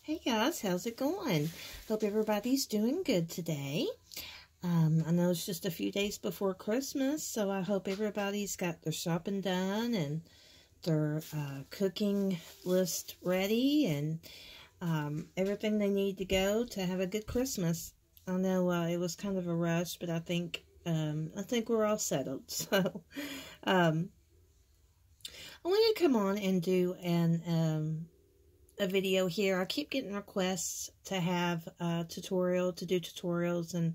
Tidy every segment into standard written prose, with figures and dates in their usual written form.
Hey guys, how's it going? Hope everybody's doing good today. I know it's just a few days before Christmas, so I hope everybody's got their shopping done and their cooking list ready and everything they need to go to have a good Christmas. I know it was kind of a rush, but I think we're all settled. So I wanted to come on and do a video here. I keep getting requests to have do tutorials and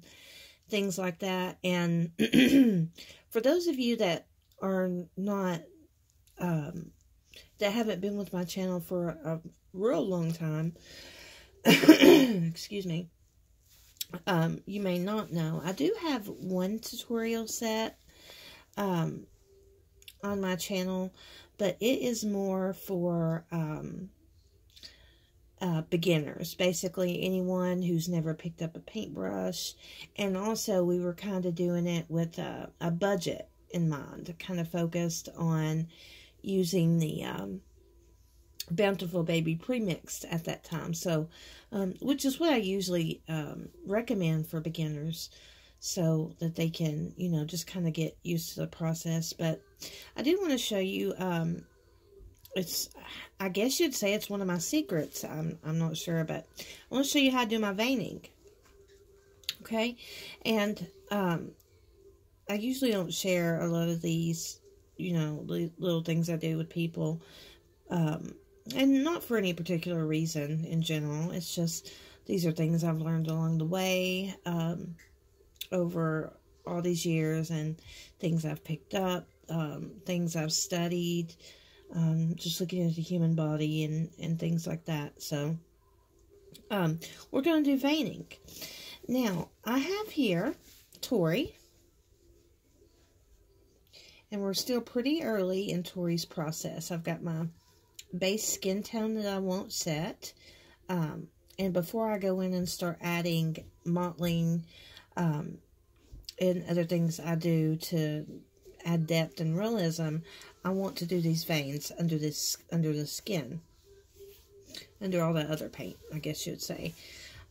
things like that. And for those of you that are not, that haven't been with my channel for a real long time, excuse me, you may not know, I do have one tutorial set on my channel, but it is more for beginners, basically anyone who's never picked up a paintbrush. And also we were kind of doing it with a budget in mind, kind of focused on using the Bountiful Baby premixed at that time. So which is what I usually recommend for beginners, so that they can, you know, just kind of get used to the process. But I do want to show you I guess you'd say it's one of my secrets. I'm not sure, but I want to show you how to do my veining. Okay, and I usually don't share a lot of these, you know, little things I do with people, and not for any particular reason in general. It's just these are things I've learned along the way, over all these years, and things I've picked up, things I've studied. Just looking at the human body and things like that. So, we're going to do veining. Now, I have here Tori, and we're still pretty early in Tori's process. I've got my base skin tone that I won't set, and before I go in and start adding mottling, and other things I do to add depth and realism, I want to do these veins under the skin, under all that other paint, I guess you'd say.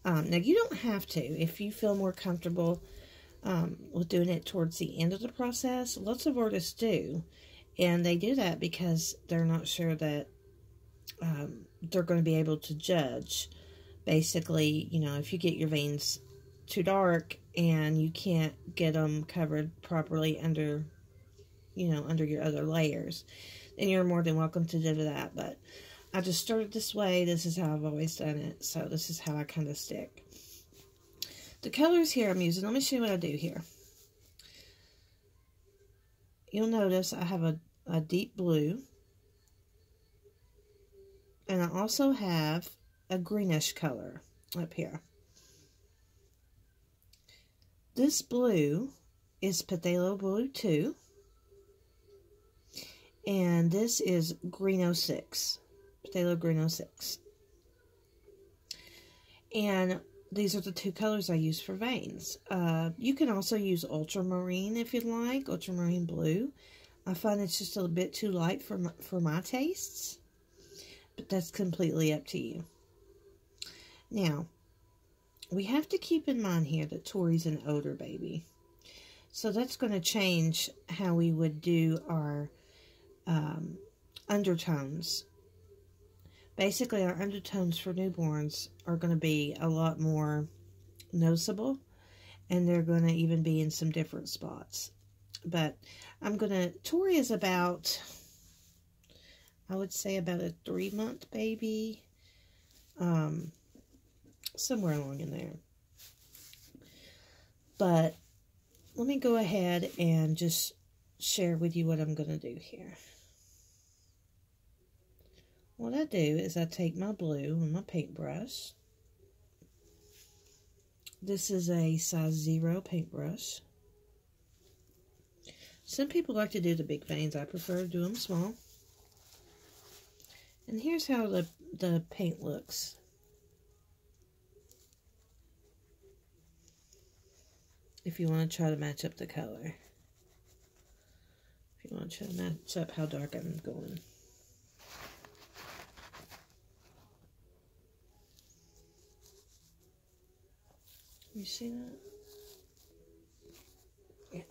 Now, you don't have to. If you feel more comfortable with doing it towards the end of the process, lots of artists do. And they do that because they're not sure that they're going to be able to judge. Basically, you know, if you get your veins too dark and you can't get them covered properly under, you know, under your other layers, then you're more than welcome to do that. But I just started this way. This is how I've always done it. So this is how I kind of stick. The colors here I'm using, let me show you what I do here. You'll notice I have a deep blue. And I also have a greenish color up here. This blue is Phthalo Blue 2. And this is Green 06, Phthalo Green 06. And these are the two colors I use for veins. You can also use ultramarine if you'd like, ultramarine blue. I find it's just a bit too light for my tastes, but that's completely up to you. Now, we have to keep in mind here that Tori's an older baby. So that's going to change how we would do our undertones. Basically, our undertones for newborns are going to be a lot more noticeable, and they're going to even be in some different spots. But Tori is about, I would say about a 3-month baby, somewhere along in there. But let me go ahead and just share with you what I'm going to do here. What I do is I take my blue and my paintbrush. This is a size 0 paintbrush. Some people like to do the big veins. I prefer to do them small. And here's how the paint looks. If you want to try to match up the color. If you want to try to match up how dark I'm going. You see that? Yeah.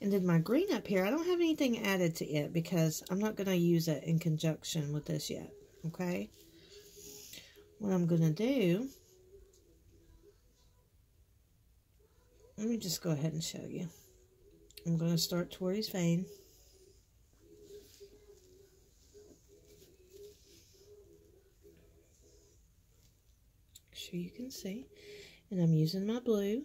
And then my green up here, I don't have anything added to it because I'm not going to use it in conjunction with this yet, okay? What I'm going to do, let me just go ahead and show you. I'm going to start Tori's vein. Make sure you can see. And I'm using my blue.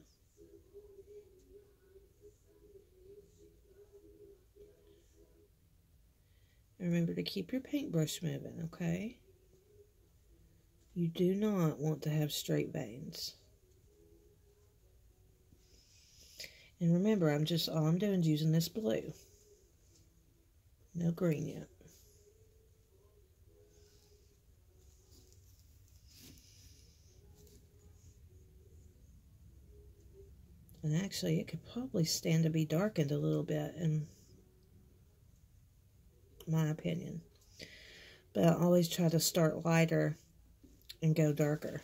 Remember to keep your paintbrush moving, okay? You do not want to have straight veins. And remember, all I'm doing is using this blue. No green yet. And actually, it could probably stand to be darkened a little bit, in my opinion. But I always try to start lighter and go darker.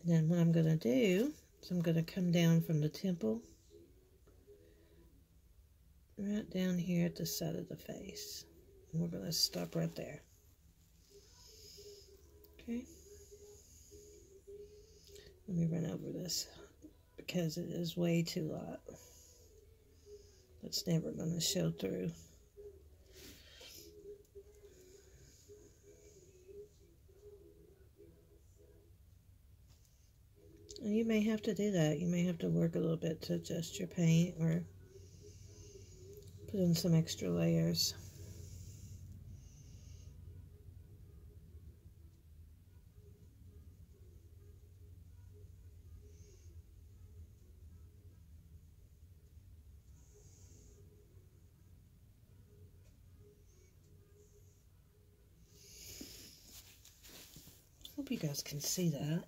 And then what I'm going to do is I'm going to come down from the temple right down here at the side of the face. And we're going to stop right there. Okay. Let me run over this because it is way too light. It's never going to show through. And you may have to do that. You may have to work a little bit to adjust your paint or put in some extra layers. Hope you guys can see that.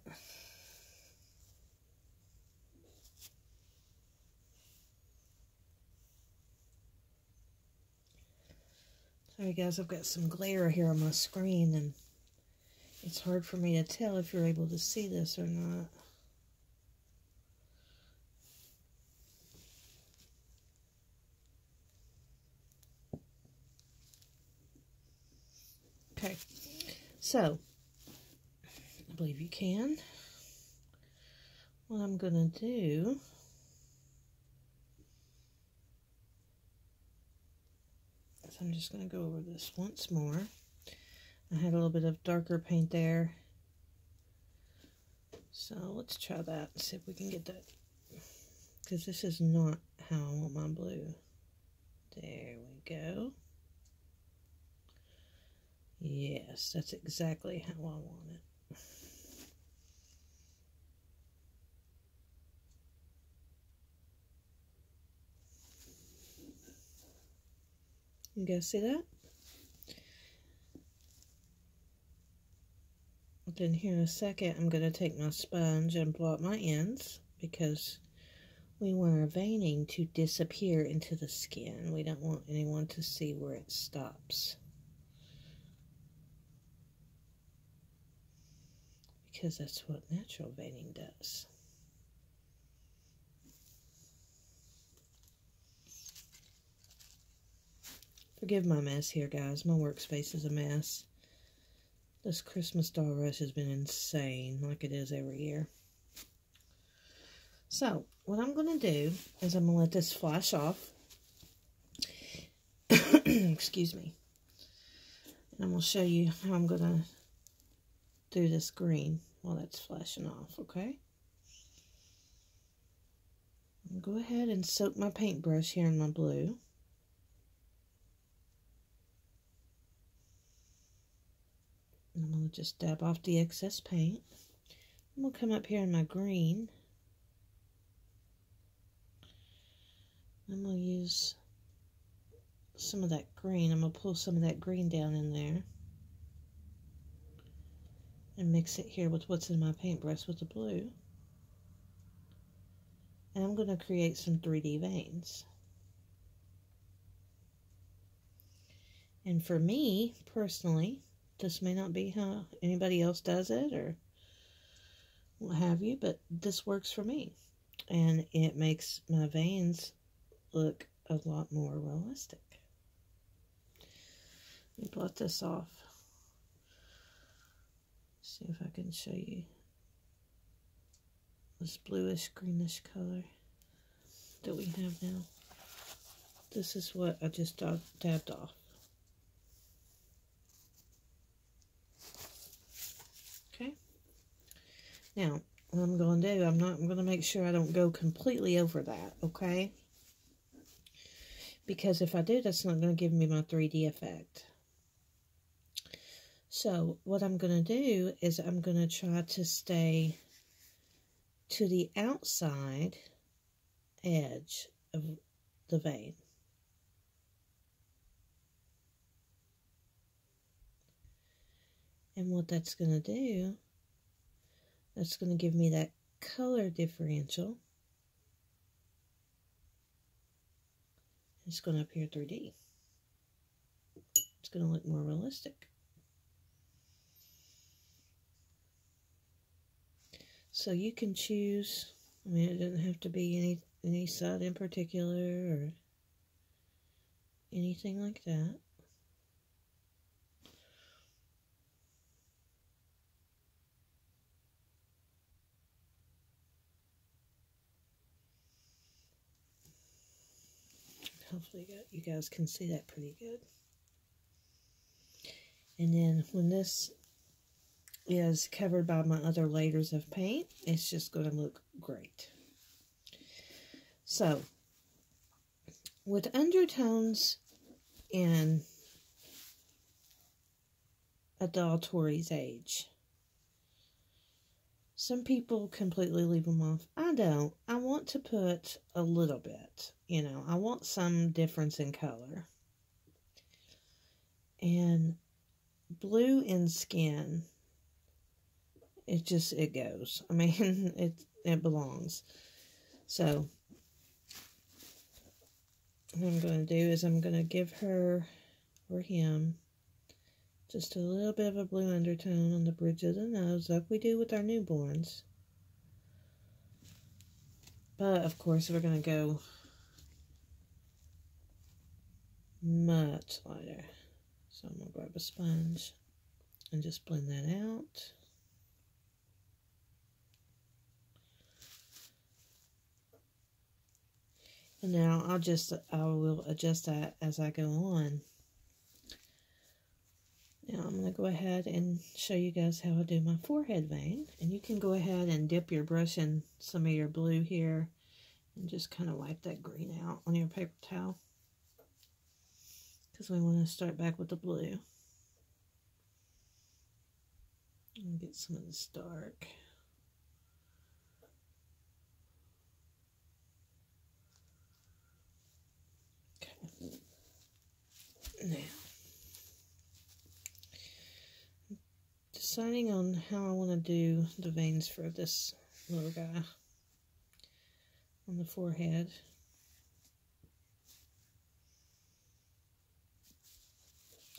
Sorry guys, I've got some glare here on my screen and it's hard for me to tell if you're able to see this or not. Okay, so I believe you can. What I'm going to do is I'm just going to go over this once more. I had a little bit of darker paint there. So let's try that and see if we can get that. Because this is not how I want my blue. There we go. Yes, that's exactly how I want it. You guys see that? Then here in a second, I'm going to take my sponge and blot my ends because we want our veining to disappear into the skin. We don't want anyone to see where it stops. Because that's what natural veining does. Forgive my mess here, guys. My workspace is a mess. This Christmas doll rush has been insane, like it is every year. So, what I'm going to do is I'm going to let this flash off. Excuse me. And I'm going to show you how I'm going to do this green while that's flashing off, okay? I'm going to go ahead and soak my paintbrush here in my blue. And I'm going to just dab off the excess paint. I'm going to come up here in my green. I'm going to use some of that green. I'm going to pull some of that green down in there. And mix it here with what's in my paintbrush with the blue. And I'm going to create some 3D veins. And for me, personally, this may not be how anybody else does it, or what have you, but this works for me. And it makes my veins look a lot more realistic. Let me blot this off. See if I can show you this bluish greenish color that we have now. This is what I just dabbed off. Okay. Now, what I'm going to do, I'm going to make sure I don't go completely over that, okay? Because if I do, that's not going to give me my 3D effect. So, what I'm going to do is I'm going to try to stay to the outside edge of the vein. And what that's going to do, that's going to give me that color differential. It's going to appear 3D. It's going to look more realistic. So you can choose, I mean, it doesn't have to be any side in particular or anything like that. Hopefully you guys can see that pretty good. And then when this is covered by my other layers of paint, it's just going to look great. So, with undertones in a doll Tori's age, some people completely leave them off. I don't. I want to put a little bit, you know, I want some difference in color. And blue in skin, it goes. I mean, it belongs. So, what I'm going to do is I'm going to give her, or him, just a little bit of a blue undertone on the bridge of the nose, like we do with our newborns. But, of course, we're going to go much lighter. So I'm going to grab a sponge and just blend that out. And now I will adjust that as I go on. Now I'm going to go ahead and show you guys how I do my forehead vein. And you can go ahead and dip your brush in some of your blue here and just kind of wipe that green out on your paper towel. Because we want to start back with the blue. And get some of this dark. Okay. Now, deciding on how I want to do the veins for this little guy on the forehead.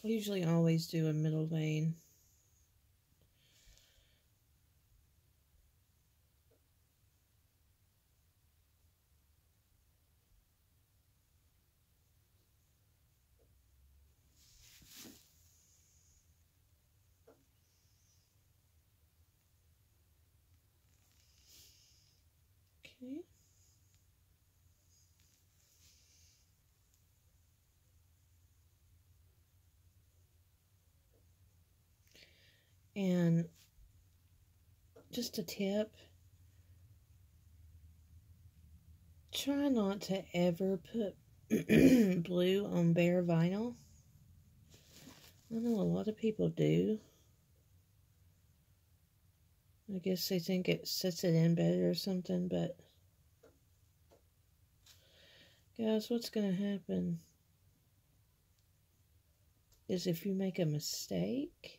I usually always do a middle vein. Okay. And just a tip, try not to ever put blue on bare vinyl. I know a lot of people do. I guess they think it sets it in better or something, but guys, what's going to happen is if you make a mistake,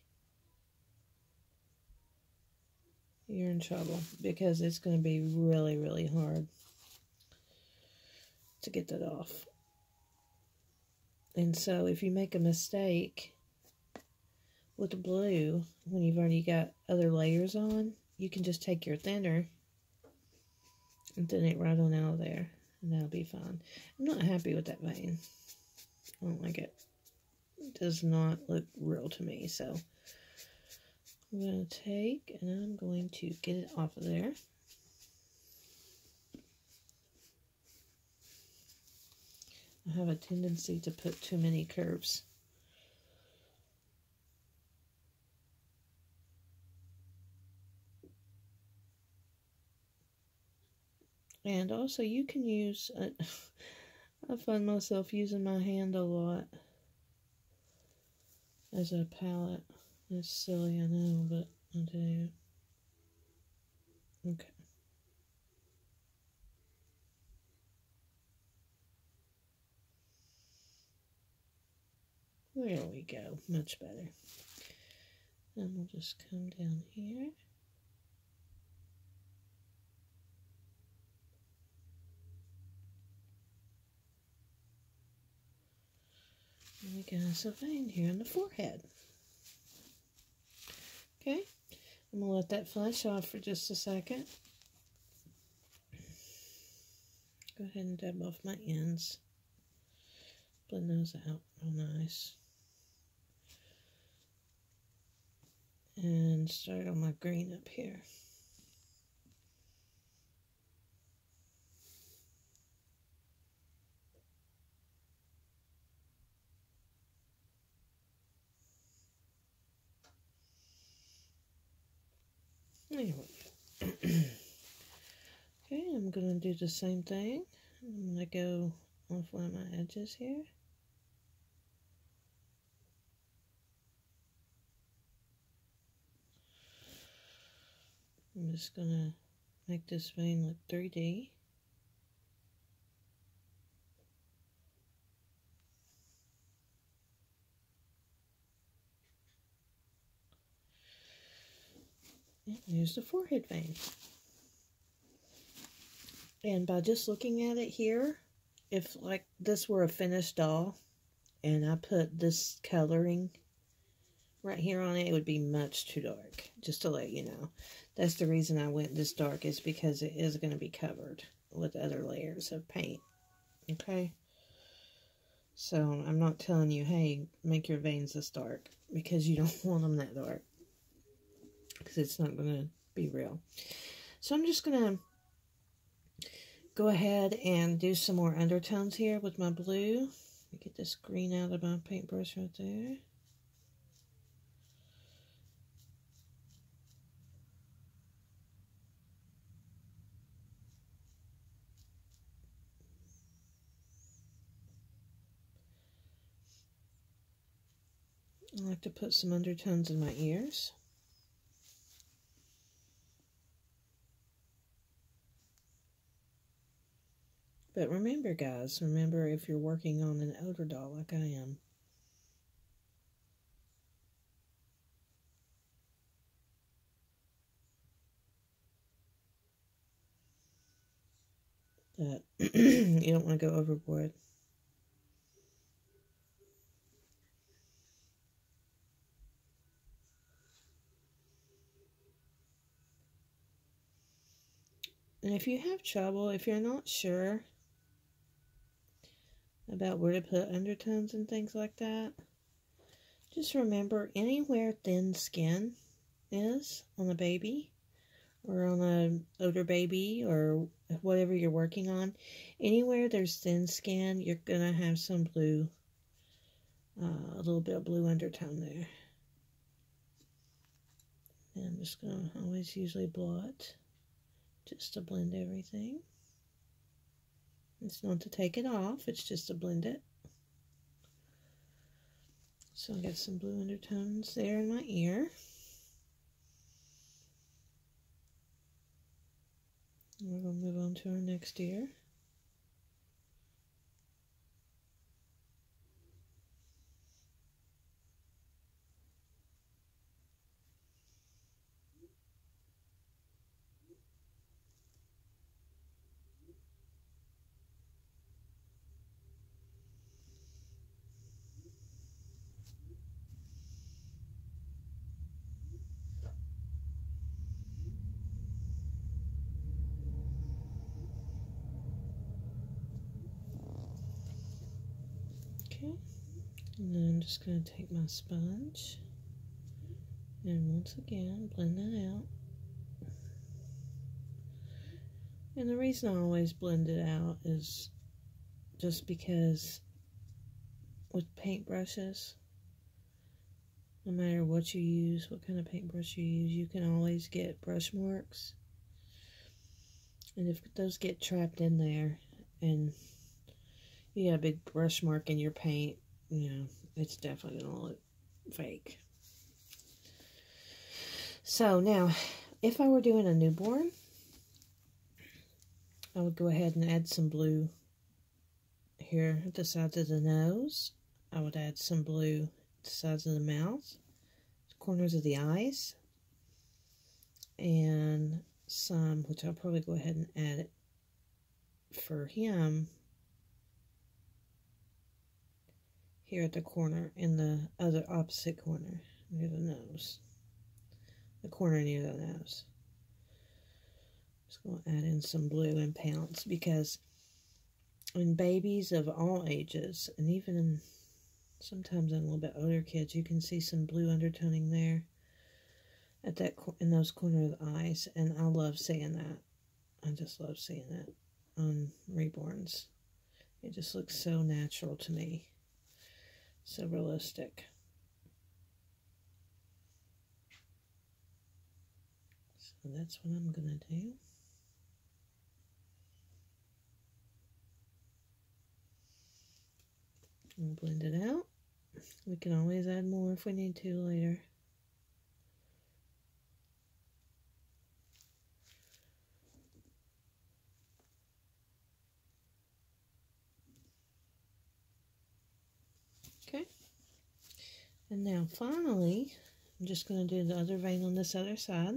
you're in trouble because it's going to be really, really hard to get that off. And so if you make a mistake with the blue, when you've already got other layers on, you can just take your thinner and thin it right on out of there, and that'll be fine. I'm not happy with that vein. I don't like it. It does not look real to me, so I'm going to take and I'm going to get it off of there. I have a tendency to put too many curves. And also you can use, I find myself using my hand a lot as a palette. It's silly, I know, but I do. Okay. There we go, much better. And we'll just come down here. And we got us a vein here in the forehead. Okay, I'm going to let that flesh off for just a second. Go ahead and dab off my ends. Blend those out real nice. And start on my green up here. There we go. Okay, I'm going to do the same thing. I'm going to go off one of my edges here. I'm just going to make this vein look 3D. And here's the forehead vein. And by just looking at it here, if like this were a finished doll and I put this coloring right here on it, it would be much too dark, just to let you know. That's the reason I went this dark, is because it is going to be covered with other layers of paint. Okay? So I'm not telling you, hey, make your veins this dark, because you don't want them that dark, because it's not going to be real. So I'm just going to go ahead and do some more undertones here with my blue. Get this green out of my paintbrush right there. I like to put some undertones in my ears. But remember, guys, remember if you're working on an older doll like I am, that you don't want to go overboard. And if you have trouble, if you're not sure about where to put undertones and things like that, just remember anywhere thin skin is on a baby or on an older baby or whatever you're working on, anywhere there's thin skin, you're going to have some blue, a little bit of blue undertone there. And I'm just going to always usually blot just to blend everything. It's not to take it off, it's just to blend it. So I got some blue undertones there in my ear. We're going to move on to our next ear. Okay, and then I'm just going to take my sponge and once again blend that out. And the reason I always blend it out is just because with paintbrushes, no matter what you use, what kind of paintbrush you use, you can always get brush marks. And if those get trapped in there and you got a big brush mark in your paint, you know, it's definitely going to look fake. So now, if I were doing a newborn, I would go ahead and add some blue here at the sides of the nose. I would add some blue at the sides of the mouth, the corners of the eyes, and some, which I'll probably go ahead and add it for him here at the corner, in the other opposite corner near the nose, the corner near the nose. Just going to add in some blue and pounce, because in babies of all ages, and even in sometimes in a little bit older kids, you can see some blue undertoning there at that in those corners of the eyes, and I love seeing that. I just love seeing that on reborns. It just looks so natural to me, so realistic. So that's what I'm gonna do. And blend it out. We can always add more if we need to later. Okay. And now finally, I'm just going to do the other vein on this other side.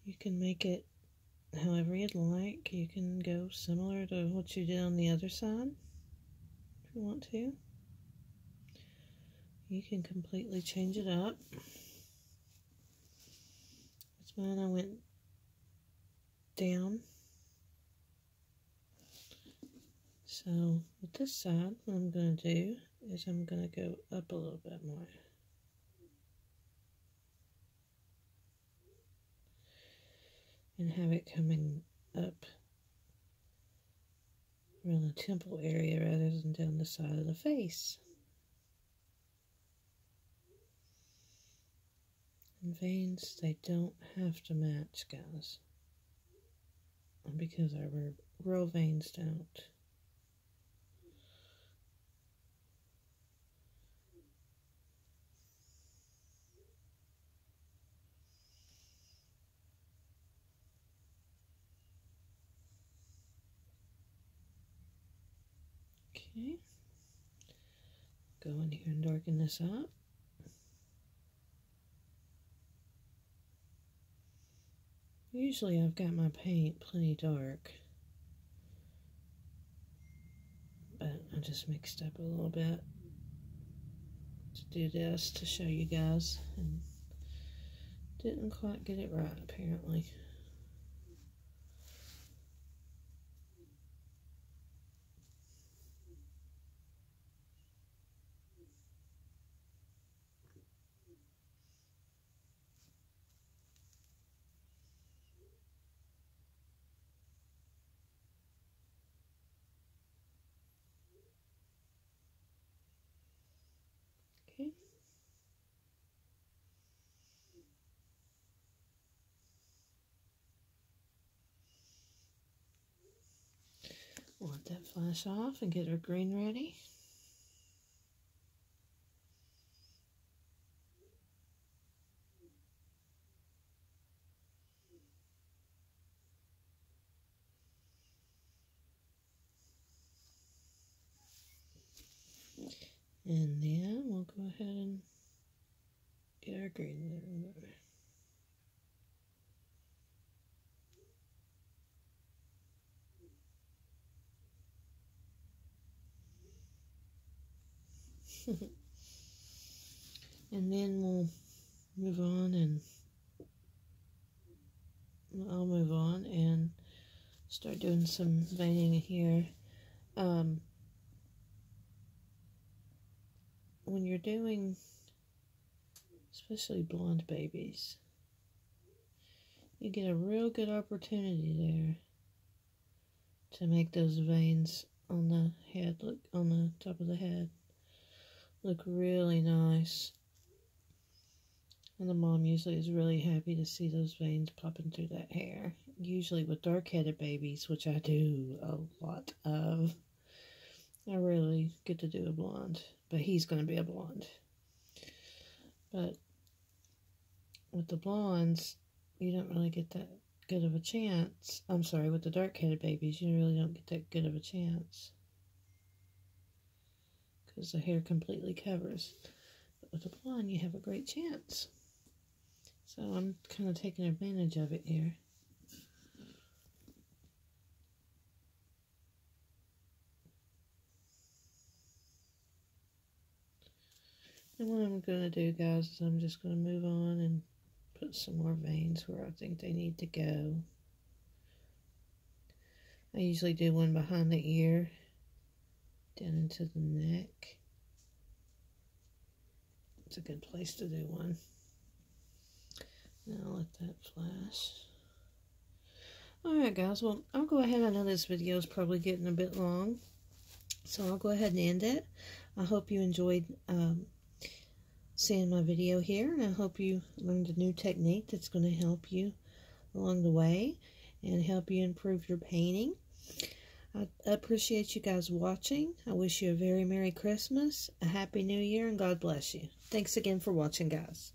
You can make it however you'd like. You can go similar to what you did on the other side if you want to. You can completely change it up. That's mine. I went down. So with this side, what I'm going to do is I'm going to go up a little bit more. And have it coming up around the temple area rather than down the side of the face. And veins, they don't have to match, guys, because our real veins don't. Okay, go in here and darken this up. Usually I've got my paint plenty dark, but I just mixed up a little bit to do this to show you guys, and didn't quite get it right apparently. Okay. We'll let that flash off and get our green ready. And then we'll go ahead and get our green there. And then we'll move on, and I'll move on and start doing some veining here. when you're doing, especially blonde babies, you get a real good opportunity there to make those veins on the head look, on the top of the head, look really nice. And the mom usually is really happy to see those veins popping through that hair. Usually with dark-headed babies, which I do a lot of, I really get to do a blonde. But he's going to be a blonde. But with the blondes, you don't really get that good of a chance. I'm sorry, with the dark-headed babies, you really don't get that good of a chance, because the hair completely covers. But with the blonde, you have a great chance. So I'm kind of taking advantage of it here. And what I'm going to do, guys, is I'm just going to move on and put some more veins where I think they need to go. I usually do one behind the ear, down into the neck. It's a good place to do one. Now I'll let that flash. Alright, guys, well, I'll go ahead. I know this video is probably getting a bit long, so I'll go ahead and end it. I hope you enjoyed seeing my video here, and I hope you learned a new technique that's going to help you along the way and help you improve your painting. I appreciate you guys watching. I wish you a very Merry Christmas, a Happy New Year, and God bless you. Thanks again for watching, guys.